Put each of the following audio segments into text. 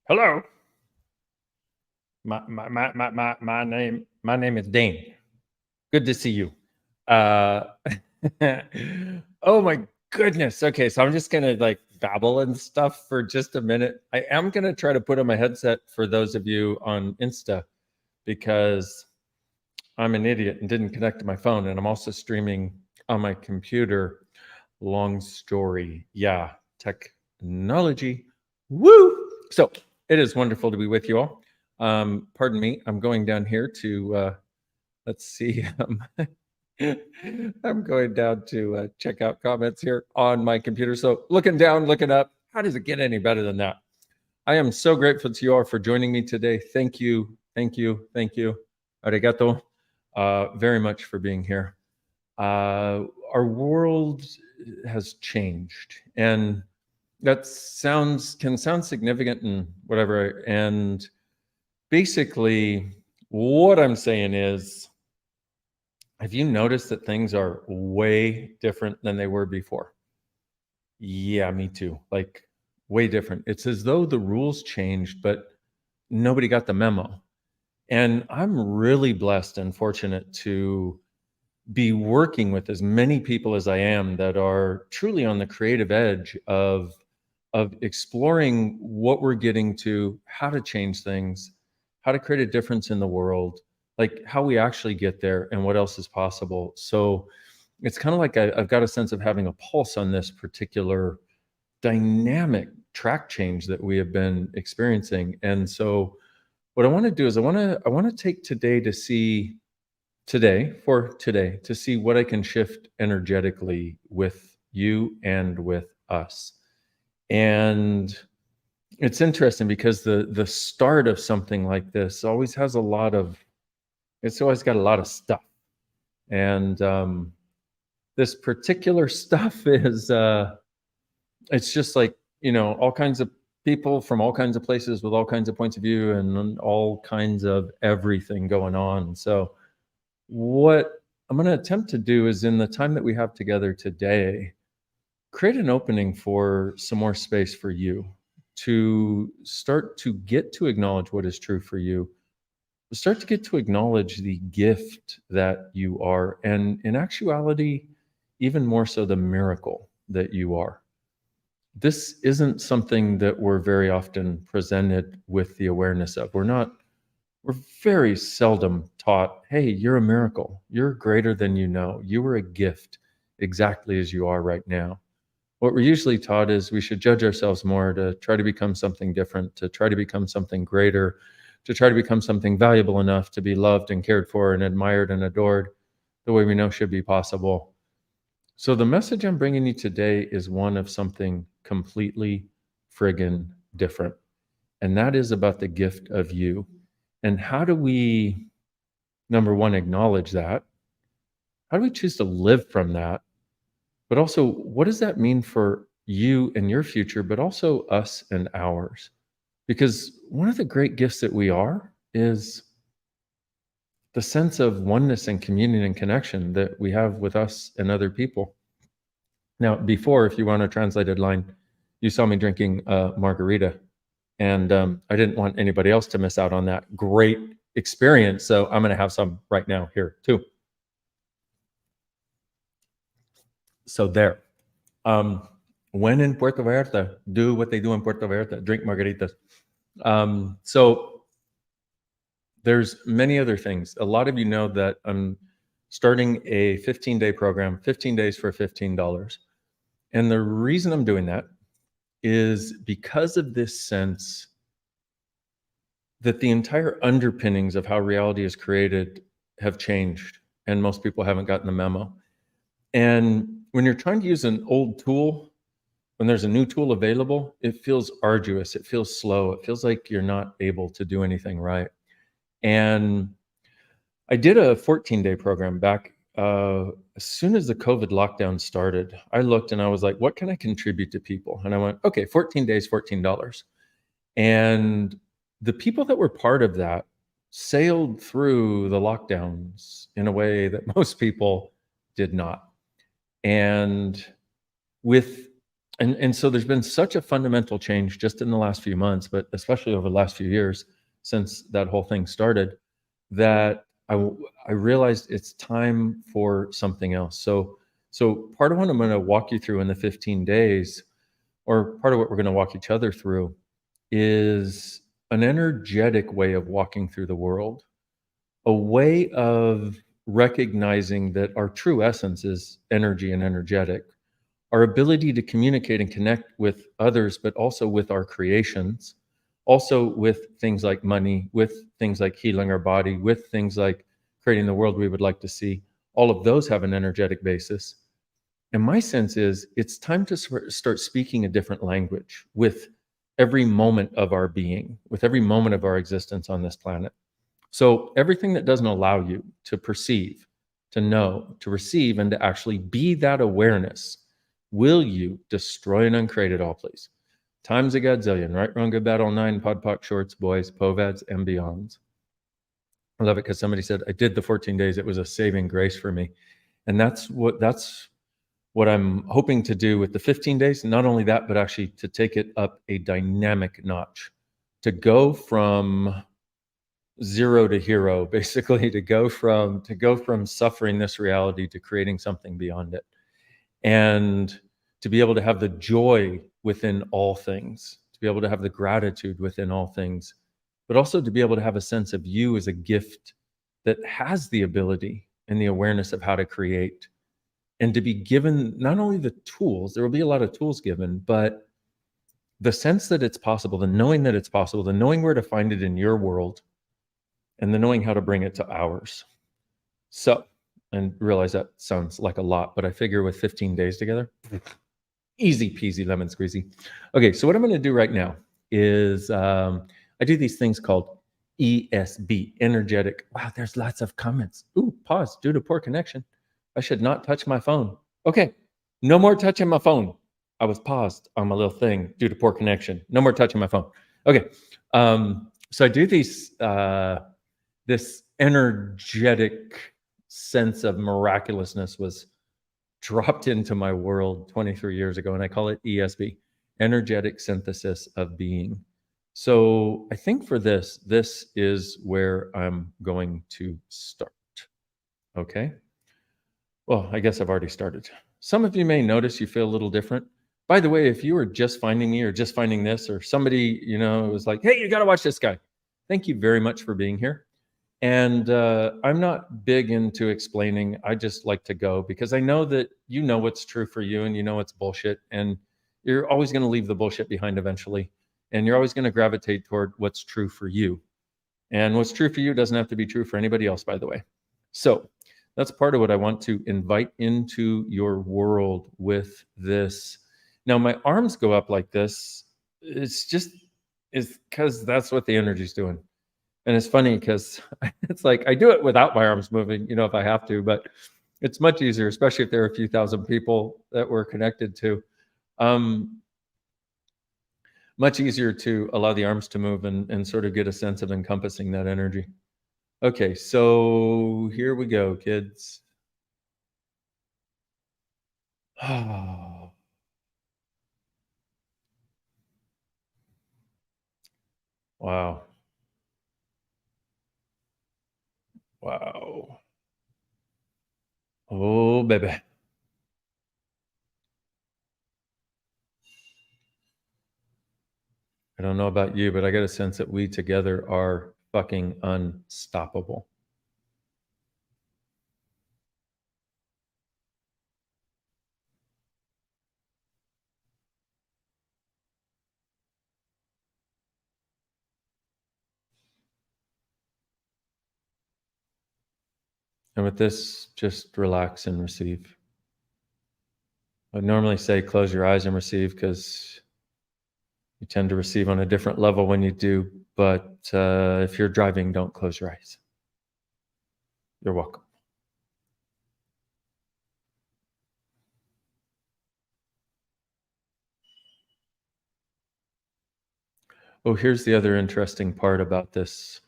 Hello. My name is Dain. Good to see you. Uh, oh my goodness. Okay, so I'm just gonna like babble and stuff for just a minute. I am gonna try to put on my headset for those of you on Insta because I'm an idiot and didn't connect to my phone, and I'm also streaming on my computer. Long story. Yeah, technology. Woo! So it is wonderful to be with you all. Pardon me, I'm going down here to let's see. I'm going down to check out comments here on my computer. So looking down, looking up. How does it get any better than that? I am so grateful to you all for joining me today. Thank you, thank you, thank you. Arigato, very much for being here. Our world has changed, and that can sound significant and whatever. And basically, what I'm saying is, have you noticed that things are way different than they were before? Yeah, me too. Like way different. It's as though the rules changed, but nobody got the memo. And I'm really blessed and fortunate to be working with as many people as I am that are truly on the creative edge of exploring what we're getting to, how to change things, how to create a difference in the world, like how we actually get there and what else is possible. So it's kind of like I've got a sense of having a pulse on this particular dynamic track change that we have been experiencing. And so what I want to do is I want to take today to see what I can shift energetically with you and with us. And it's interesting because the start of something like this always has a lot of it's always got a lot of stuff. And this particular stuff is it's just like, all kinds of people from all kinds of places with all kinds of points of view and all kinds of everything going on. So what I'm going to attempt to do is, in the time that we have together today, create an opening for some more space for you to start to get to acknowledge what is true for you, start to get to acknowledge the gift that you are, and in actuality, even more so, the miracle that you are. This isn't something that we're very often presented with the awareness of. We're very seldom taught, hey, you're a miracle. You're greater than you know. You were a gift exactly as you are right now. What we're usually taught is we should judge ourselves more to try to become something different, to try to become something greater, to try to become something valuable enough to be loved and cared for and admired and adored the way we know should be possible. So the message I'm bringing you today is one of something completely friggin' different. And that is about the gift of you. And how do we, number one, acknowledge that? How do we choose to live from that? But also, what does that mean for you and your future, but also us and ours? Because one of the great gifts that we are is the sense of oneness and communion and connection that we have with us and other people. Now, before, if you want a translated line, you saw me drinking a margarita, and I didn't want anybody else to miss out on that great experience. So I'm going to have some right now here too. So there. When in Puerto Vallarta, do what they do in Puerto Vallarta, drink margaritas. So there's many other things. A lot of you know that I'm starting a 15-day program, 15 days for $15. And the reason I'm doing that is because of this sense that the entire underpinnings of how reality is created have changed, and most people haven't gotten the memo. And when you're trying to use an old tool, when there's a new tool available, it feels arduous, it feels slow, it feels like you're not able to do anything right. And I did a 14-day program back as soon as the COVID lockdown started. I looked and I was like, what can I contribute to people? And I went, okay, 14 days, $14. And the people that were part of that sailed through the lockdowns in a way that most people did not. And with And so there's been such a fundamental change just in the last few months, but especially over the last few years since that whole thing started, that I realized it's time for something else. So part of what I'm going to walk you through in the 15 days, or part of what we're going to walk each other through, is an energetic way of walking through the world, a way of recognizing that our true essence is energy and energetic, our ability to communicate and connect with others, but also with our creations, also with things like money, with things like healing our body, with things like creating the world we would like to see. All of those have an energetic basis. And my sense is it's time to start speaking a different language with every moment of our being, with every moment of our existence on this planet. So everything that doesn't allow you to perceive, to know, to receive, and to actually be that awareness, will you destroy and uncreate it all, please? Times a godzillion, right, wrong, good, bad, all nine, pod, poc, shorts, boys, povads, and beyonds. I love it because somebody said, I did the 14 days. It was a saving grace for me. And that's what I'm hoping to do with the 15 days. Not only that, but actually to take it up a dynamic notch, to go from zero to hero, basically, to go from suffering this reality to creating something beyond it, and to be able to have the joy within all things, to be able to have the gratitude within all things, but also to be able to have a sense of you as a gift that has the ability and the awareness of how to create, and to be given not only the tools, there will be a lot of tools given, but the sense that it's possible, the knowing that it's possible, the knowing where to find it in your world, and the knowing how to bring it to ours. So, and realize that sounds like a lot, but I figure with 15 days together, easy peasy lemon squeezy. Okay, so what I'm going to do right now is I do these things called ESB, energetic. Wow, there's lots of comments. Ooh, pause due to poor connection. I should not touch my phone. Okay, no more touching my phone. I was paused on my little thing due to poor connection. No more touching my phone. Okay, so I do these. This energetic sense of miraculousness was dropped into my world 23 years ago, and I call it ESB, energetic synthesis of being. So I think for this is where I'm going to start. Okay. Well, I guess I've already started. Some of you may notice you feel a little different. By the way, if you were just finding me or just finding this, or somebody, was like, hey, you got to watch this guy. Thank you very much for being here. And I'm not big into explaining. I just like to go because I know that you know what's true for you and you know it's bullshit. And you're always going to leave the bullshit behind eventually. And you're always going to gravitate toward what's true for you. And what's true for you doesn't have to be true for anybody else, by the way. So that's part of what I want to invite into your world with this. Now, my arms go up like this. It's because that's what the energy's doing. And it's funny because it's like I do it without my arms moving, if I have to, but it's much easier, especially if there are a few thousand people that we're connected to. Much easier to allow the arms to move and sort of get a sense of encompassing that energy. Okay, so here we go, kids. Oh, wow. Wow. Oh, baby. I don't know about you, but I get a sense that we together are fucking unstoppable. And with this, just relax and receive. I'd normally say close your eyes and receive because you tend to receive on a different level when you do. But if you're driving, don't close your eyes. You're welcome. Oh, here's the other interesting part about this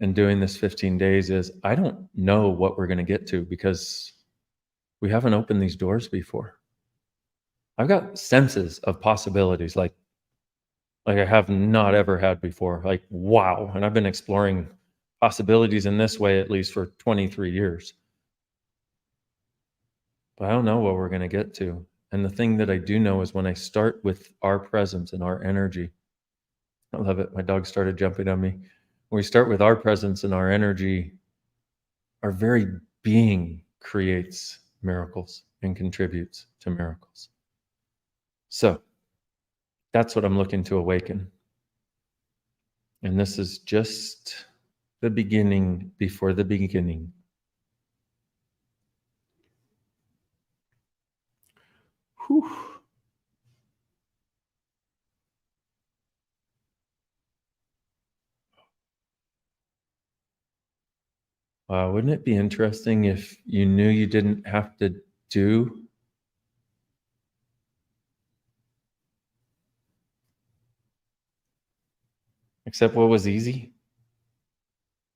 and doing this 15 days is I don't know what we're going to get to because we haven't opened these doors before. I've got senses of possibilities like I have not ever had before. Like, wow. And I've been exploring possibilities in this way at least for 23 years. But I don't know what we're going to get to. And the thing that I do know is when I start with our presence and our energy, I love it. My dog started jumping on me. When we start with our presence and our energy, our very being creates miracles and contributes to miracles. So that's what I'm looking to awaken. And this is just the beginning before the beginning. Whew. Wouldn't it be interesting if you knew you didn't have to do except what was easy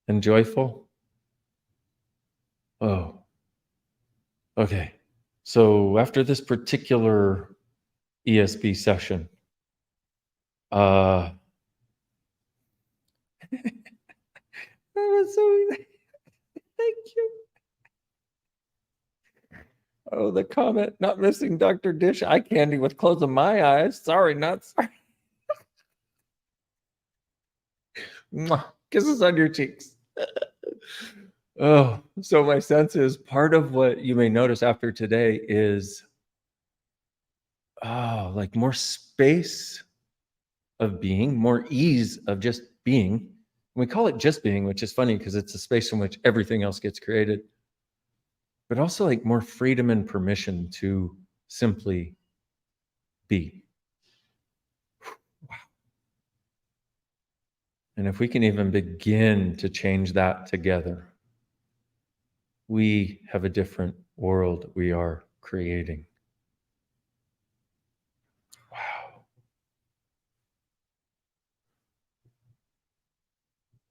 and joyful? Oh, okay. So after this particular ESP session, that was so easy. Thank you. Oh, the comment, not missing Dr. Dish eye candy with closing my eyes. Sorry, not sorry. Mwah. Kisses on your cheeks. Oh, so my sense is part of what you may notice after today is like more space of being, more ease of just being. We call it just being, which is funny because it's a space in which everything else gets created, but also like more freedom and permission to simply be. Wow. And if we can even begin to change that together, we have a different world we are creating. Wow.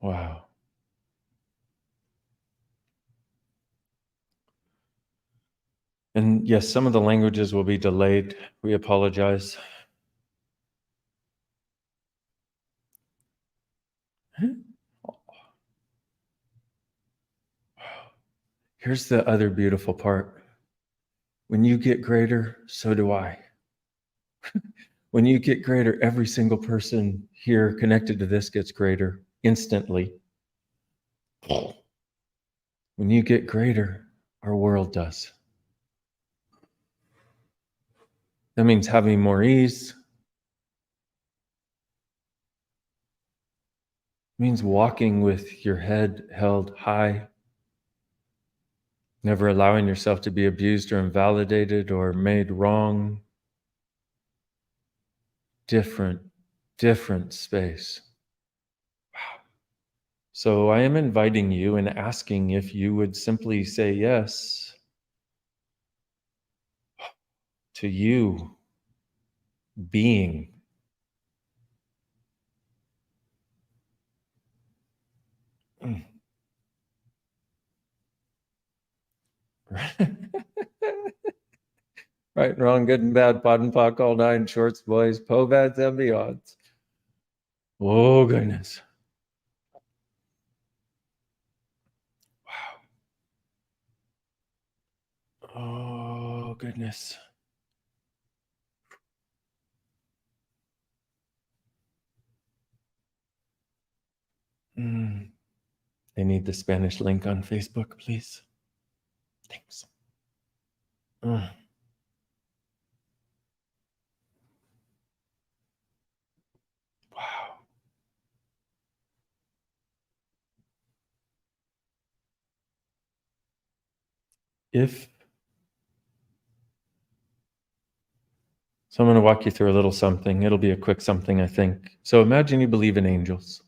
Wow. And yes, some of the languages will be delayed. We apologize. Here's the other beautiful part. When you get greater, so do I. When you get greater, every single person here connected to this gets greater instantly. When you get greater, our world does. That means having more ease. It means walking with your head held high, never allowing yourself to be abused or invalidated or made wrong. Different space. Wow. So I am inviting you and asking if you would simply say yes to you being. Right and wrong, good and bad, pod and pock, all nine, shorts, boys, povads, and beyonds. Oh, goodness. Wow. Oh, goodness. They need the Spanish link on Facebook, please. Thanks. Wow. So I'm going to walk you through a little something. It'll be a quick something, I think. So imagine you believe in angels.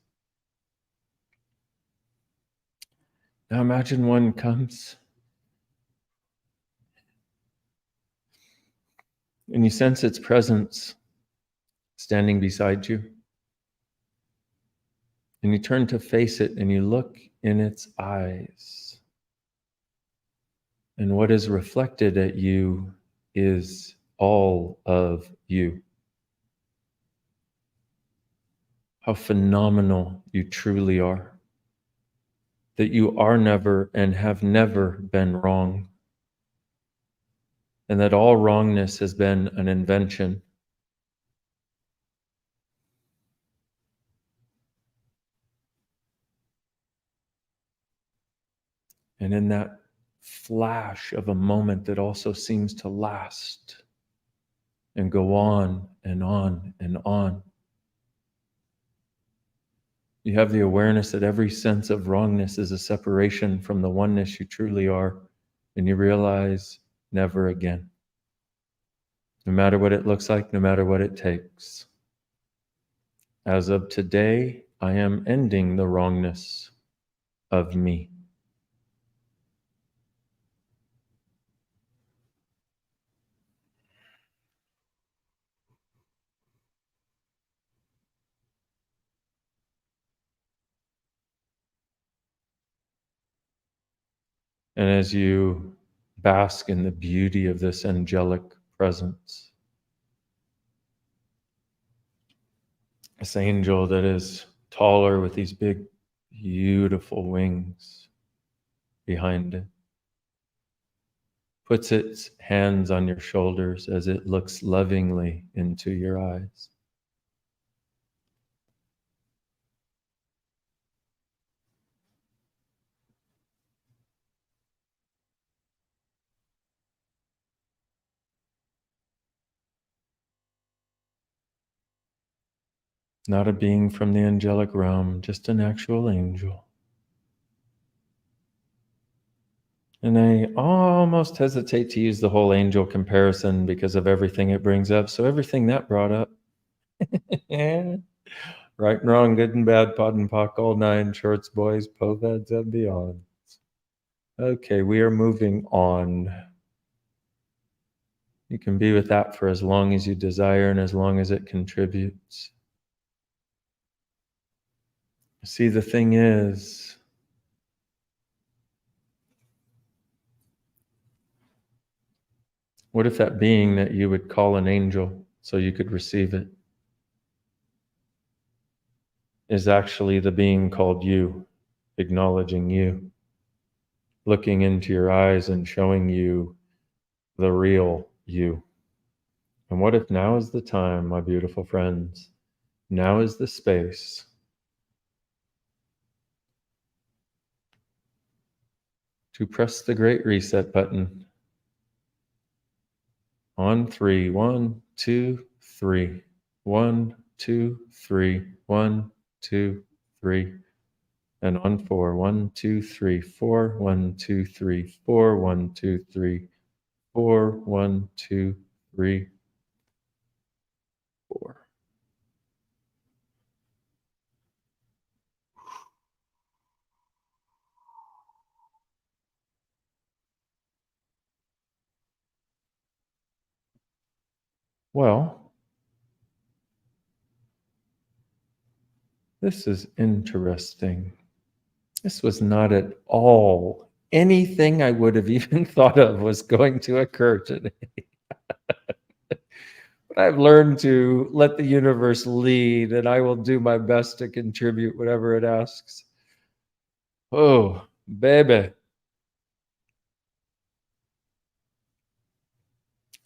Now imagine one comes and you sense its presence standing beside you. And you turn to face it and you look in its eyes. And what is reflected at you is all of you. How phenomenal you truly are. That you are never and have never been wrong. And that all wrongness has been an invention. And in that flash of a moment that also seems to last and go on and on and on, you have the awareness that every sense of wrongness is a separation from the oneness you truly are, and you realize never again. No matter what it looks like, no matter what it takes. As of today, I am ending the wrongness of me. And as you bask in the beauty of this angelic presence, this angel that is taller with these big, beautiful wings behind it, puts its hands on your shoulders as it looks lovingly into your eyes. Not a being from the angelic realm, just an actual angel. And I almost hesitate to use the whole angel comparison because of everything it brings up. So everything that brought up, yeah, right and wrong, good and bad, pod and pock, all nine, shorts, boys, poveds, and beyond. Okay, we are moving on. You can be with that for as long as you desire and as long as it contributes. See, the thing is, what if that being that you would call an angel so you could receive it is actually the being called you, acknowledging you, looking into your eyes and showing you the real you? And what if now is the time, my beautiful friends? Now is the space to press the great reset button on three. 1, 2, 3. 1, 2, 3. 1, 2, 3. And on 4. 1, 2, 3, 4. 1, 2, 3, 4. 1, 2, 3, 4. 1, 2, 3, 4. Well, this is interesting. This was not at all anything I would have even thought of was going to occur today. But I've learned to let the universe lead, and I will do my best to contribute whatever it asks. Oh, baby.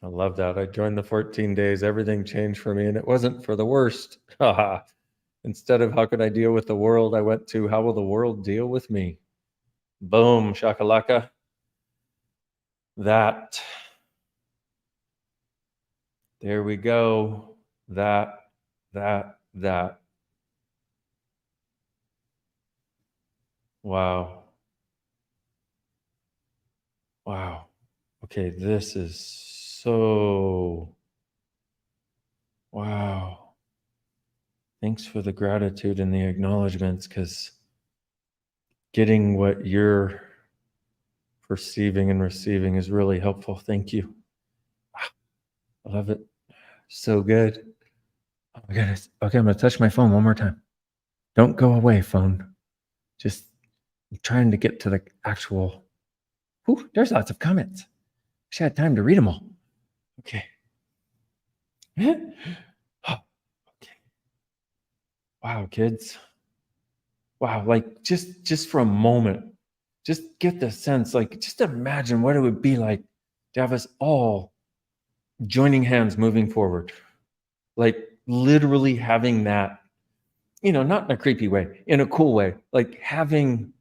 I love that. I joined the 14 days. Everything changed for me, and it wasn't for the worst. Instead of how could I deal with the world, I went to how will the world deal with me? Boom, shakalaka. That. There we go. That. Wow. Wow. Okay, this is so. Wow. Thanks for the gratitude and the acknowledgments, because getting what you're perceiving and receiving is really helpful. Thank you. I love it. So good. Oh my goodness. Okay, I'm going to touch my phone one more time. Don't go away, phone. Just I'm trying to get to the actual. Whew, there's lots of comments. Wish I had time to read them all. Okay. Okay. Wow, kids. Wow, like just for a moment, just get the sense, like just imagine what it would be like to have us all joining hands moving forward. Like literally having that, not in a creepy way, in a cool way, like having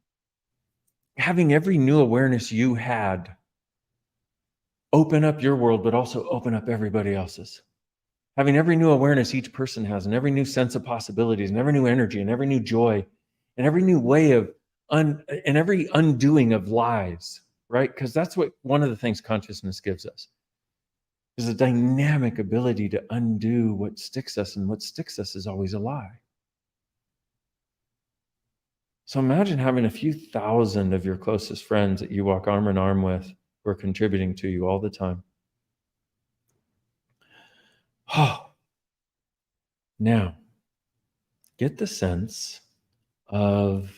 every new awareness you had open up your world, but also open up everybody else's. Having every new awareness each person has, and every new sense of possibilities, and every new energy, and every new joy, and every new way of and every undoing of lies, right? Because that's what one of the things consciousness gives us is a dynamic ability to undo what sticks us, and what sticks us is always a lie. So imagine having a few thousand of your closest friends that you walk arm in arm with who are contributing to you all the time. Oh, now get the sense of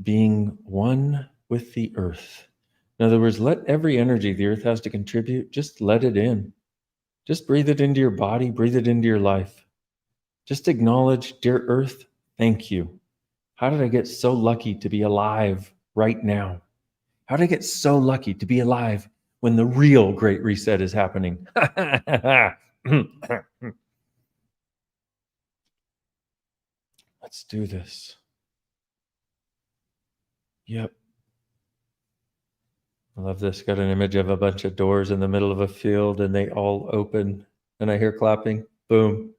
being one with the earth. In other words, let every energy the earth has to contribute, just let it in. Just breathe it into your body, breathe it into your life. Just acknowledge, dear earth, thank you. How did I get so lucky to be alive right now? How did I get so lucky to be alive when the real great reset is happening? Let's do this. Yep. I love this. Got an image of a bunch of doors in the middle of a field and they all open and I hear clapping. Boom.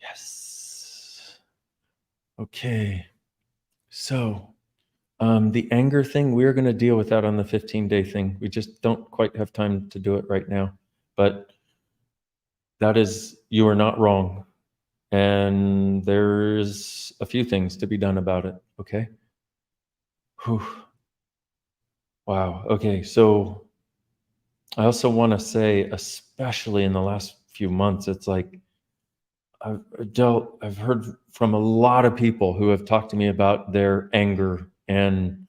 Yes. Okay. So, the anger thing, we're going to deal with that on the 15-day thing. We just don't quite have time to do it right now. But that is, you are not wrong. And there's a few things to be done about it. Okay. Whew. Wow. Okay. So I also want to say, especially in the last few months, it's like I've heard from a lot of people who have talked to me about their anger, and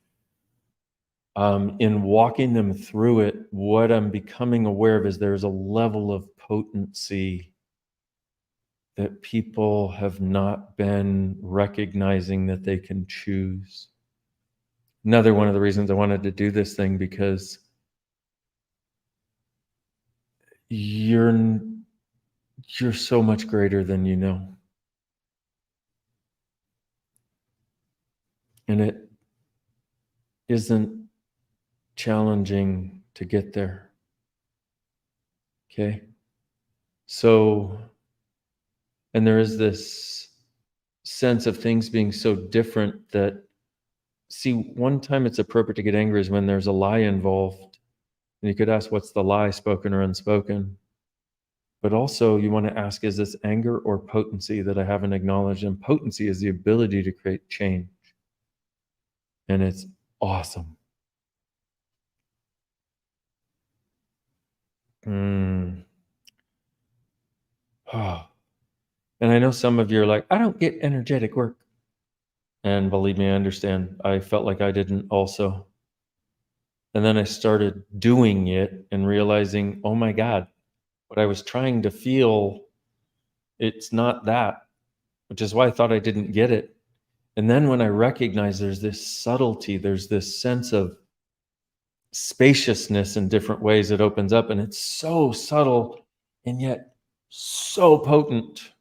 in walking them through it, what I'm becoming aware of is there's a level of potency that people have not been recognizing that they can choose. Another one of the reasons I wanted to do this thing, because you're you're so much greater than you know. And it isn't challenging to get there. Okay? So, and there is this sense of things being so different that, see, one time it's appropriate to get angry is when there's a lie involved. And you could ask, what's the lie, spoken or unspoken? But also, you want to ask, is this anger or potency that I haven't acknowledged? And potency is the ability to create change. And it's awesome. Mm. Oh. And I know some of you are like, I don't get energetic work. And believe me, I understand. I felt like I didn't also. And then I started doing it and realizing, oh my God, what I was trying to feel, it's not that, which is why I thought I didn't get it. And then when I recognized there's this subtlety, there's this sense of spaciousness in different ways that opens up, and it's so subtle and yet so potent.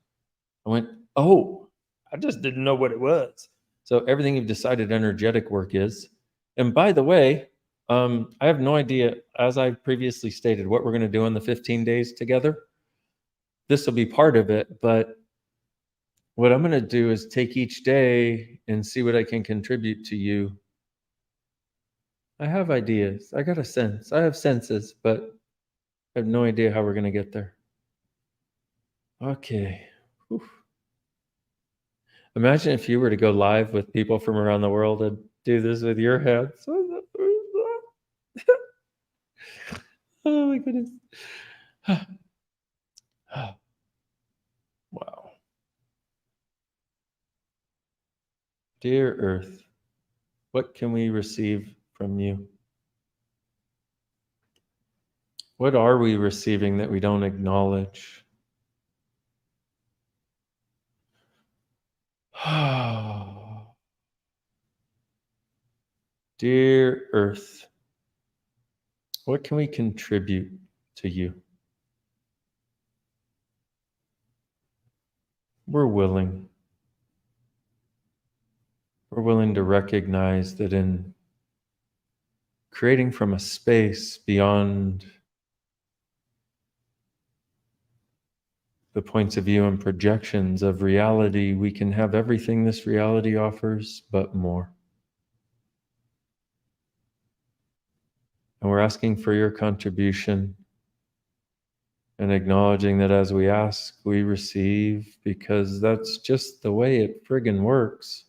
I went, oh, I just didn't know what it was. So everything you've decided energetic work is. And by the way, I have no idea, as I previously stated, what we're going to do in the 15 days together. This will be part of it, but what I'm going to do is take each day and see what I can contribute to you. I have ideas. I got a sense. I have senses, but I have no idea how we're going to get there. Okay. Whew. Imagine if you were to go live with people from around the world and do this with your hands. Oh my goodness. Wow. Dear Earth, what can we receive from you? What are we receiving that we don't acknowledge? Dear Earth, what can we contribute to you? We're willing. We're willing to recognize that in creating from a space beyond the points of view and projections of reality, we can have everything this reality offers, but more. And we're asking for your contribution and acknowledging that as we ask, we receive, because that's just the way it friggin' works,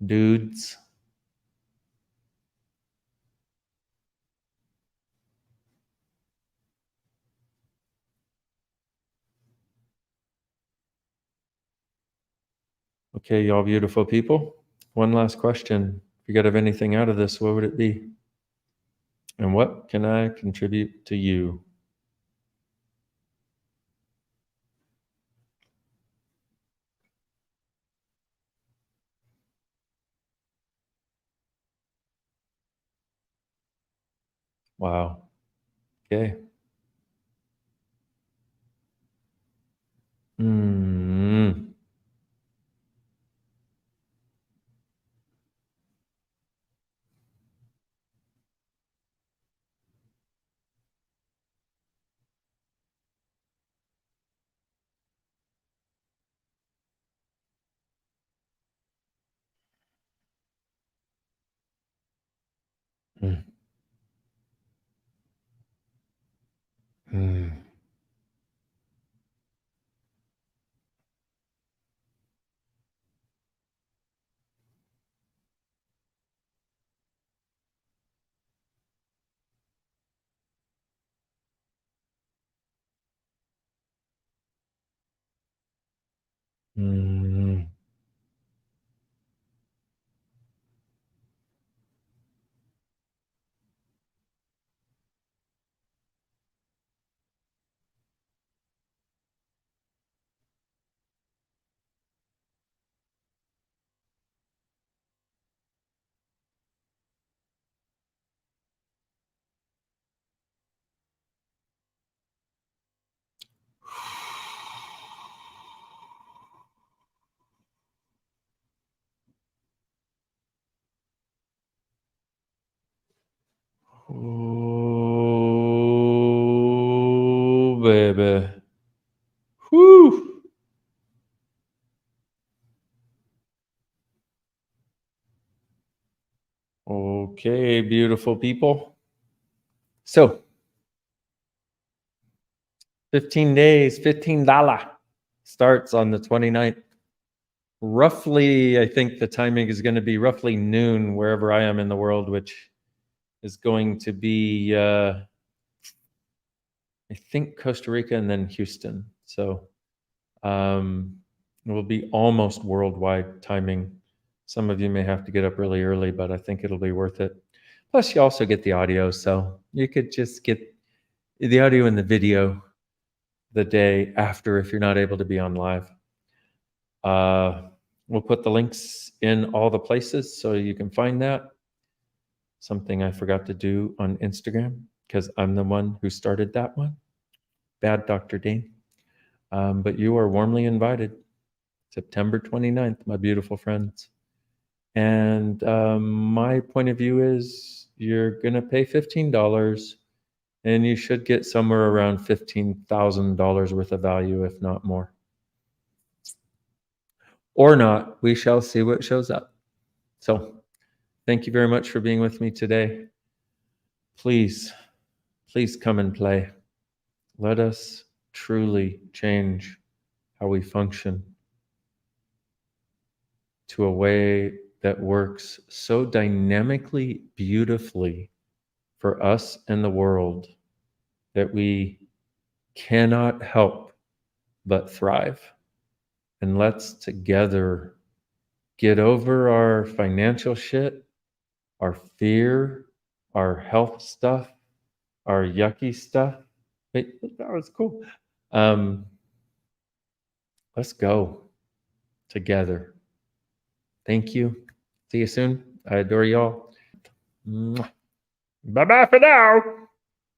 dudes. Okay, y'all beautiful people. One last question. If you got to have anything out of this, what would it be? And what can I contribute to you? Wow. Okay. Mm. Mm. Mm. Mm. Oh, baby. Whew. Okay, beautiful people. So, 15 days, $15 starts on the 29th. Roughly, I think the timing is going to be roughly noon wherever I am in the world, which is going to be, I think, Costa Rica and then Houston. So it will be almost worldwide timing. Some of you may have to get up really early, but I think it'll be worth it. Plus, you also get the audio, so you could just get the audio and the video the day after if you're not able to be on live. We'll put the links in all the places so you can find that. Something I forgot to do on Instagram because I'm the one who started that one. Bad Dr. Dain. But you are warmly invited. September 29th, my beautiful friends. And my point of view is you're going to pay $15 and you should get somewhere around $15,000 worth of value, if not more. Or not, we shall see what shows up. So thank you very much for being with me today. Please, please come and play. Let us truly change how we function to a way that works so dynamically, beautifully for us and the world that we cannot help but thrive. And let's together get over our financial shit, our fear, our health stuff, our yucky stuff. Wait, that was cool. Um, let's go together. Thank you. See you soon. I adore y'all. Bye bye for now.